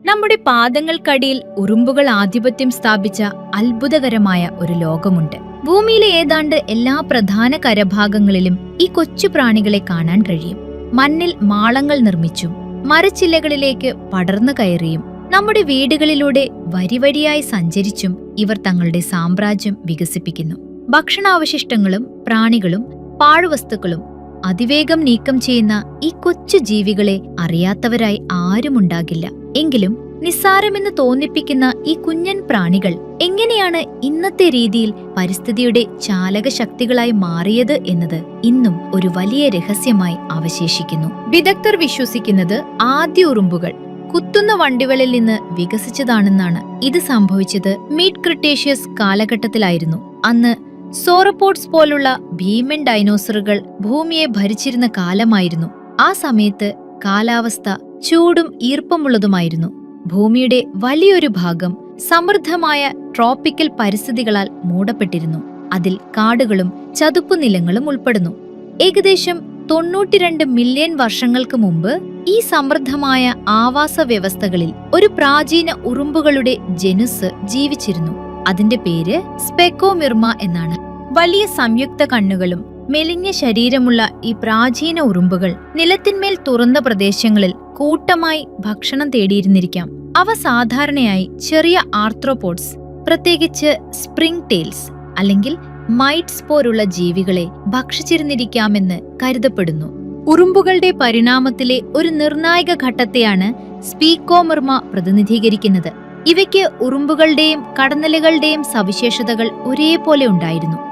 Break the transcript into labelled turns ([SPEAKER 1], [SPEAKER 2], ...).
[SPEAKER 1] നമ്മുടെ പാദങ്ങൾക്കടിയിൽ ഉറുമ്പുകൾ ആധിപത്യം സ്ഥാപിച്ച അത്ഭുതകരമായ ഒരു ലോകമുണ്ട്. ഭൂമിയിലെ ഏതാണ്ട് എല്ലാ പ്രധാന കരഭാഗങ്ങളിലും ഈ കൊച്ചു പ്രാണികളെ കാണാൻ കഴിയും. മണ്ണിൽ മാളങ്ങൾ നിർമ്മിച്ചും മരച്ചില്ലകളിലേക്ക് പടർന്നു കയറിയും നമ്മുടെ വീടുകളിലൂടെ വരിവരിയായി സഞ്ചരിച്ചും ഇവർ തങ്ങളുടെ സാമ്രാജ്യം വികസിപ്പിക്കുന്നു. ഭക്ഷണാവശിഷ്ടങ്ങളും പ്രാണികളും പാഴ്വസ്തുക്കളും അതിവേഗം നീക്കം ചെയ്യുന്ന ഈ കൊച്ചു ജീവികളെ അറിയാത്തവരായി ആരുമുണ്ടാകില്ല. എങ്കിലും നിസ്സാരമെന്ന് തോന്നിപ്പിക്കുന്ന ഈ കുഞ്ഞൻ പ്രാണികൾ എങ്ങനെയാണ് ഇന്നത്തെ രീതിയിൽ പരിസ്ഥിതിയുടെ ചാലക ശക്തികളായി മാറിയത് എന്നത് ഇന്നും ഒരു വലിയ രഹസ്യമായി അവശേഷിക്കുന്നു. വിദഗ്ധർ വിശ്വസിക്കുന്നത് ആദ്യ ഉറുമ്പുകൾ കുത്തുന്ന വണ്ടികളിൽ നിന്ന് വികസിച്ചതാണെന്നാണ്. ഇത് സംഭവിച്ചത് മിഡ് ക്രിട്ടേഷ്യസ് കാലഘട്ടത്തിലായിരുന്നു. അന്ന് സോറോപോഡ്സ് പോലുള്ള ഭീമൻ ഡൈനോസറുകൾ ഭൂമിയെ ഭരിച്ചിരുന്ന കാലമായിരുന്നു. ആ സമയത്ത് കാലാവസ്ഥ ചൂടും ഈർപ്പമുള്ളതുമായിരുന്നു. ഭൂമിയുടെ വലിയൊരു ഭാഗം സമൃദ്ധമായ ട്രോപ്പിക്കൽ പരിസ്ഥിതികളാൽ മൂടപ്പെട്ടിരുന്നു. അതിൽ കാടുകളും ചതുപ്പുനിലങ്ങളും ഉൾപ്പെടുന്നു. ഏകദേശം 92 മില്യൺ വർഷങ്ങൾക്ക് മുമ്പ് ഈ സമൃദ്ധമായ ആവാസ വ്യവസ്ഥകളിൽ ഒരു പ്രാചീന ഉറുമ്പുകളുടെ ജനുസ് ജീവിച്ചിരുന്നു. അതിന്റെ പേര് സ്പെക്കോമിർമ എന്നാണ്. വലിയ സംയുക്ത കണ്ണുകളും മെലിഞ്ഞ ശരീരമുള്ള ഈ പ്രാചീന ഉറുമ്പുകൾ നിലത്തിന്മേൽ തുറന്ന പ്രദേശങ്ങളിൽ കൂട്ടമായി ഭക്ഷണം തേടിയിരുന്നിരിക്കാം. അവ സാധാരണയായി ചെറിയ ആർത്രോപോഡ്സ്, പ്രത്യേകിച്ച് സ്പ്രിംഗ് ടെയിൽസ് അല്ലെങ്കിൽ മൈറ്റ്സ് പോലുള്ള ജീവികളെ ഭക്ഷിച്ചിരുന്നിരിക്കാമെന്ന് കരുതപ്പെടുന്നു. ഉറുമ്പുകളുടെ പരിണാമത്തിലെ ഒരു നിർണായക ഘട്ടത്തെയാണ് സ്പീക്കോമിർമ പ്രതിനിധീകരിക്കുന്നത്. ഇവയ്ക്ക് ഉറുമ്പുകളുടെയും കടന്നലുകളുടെയും സവിശേഷതകൾ ഒരേപോലെ ഉണ്ടായിരുന്നു.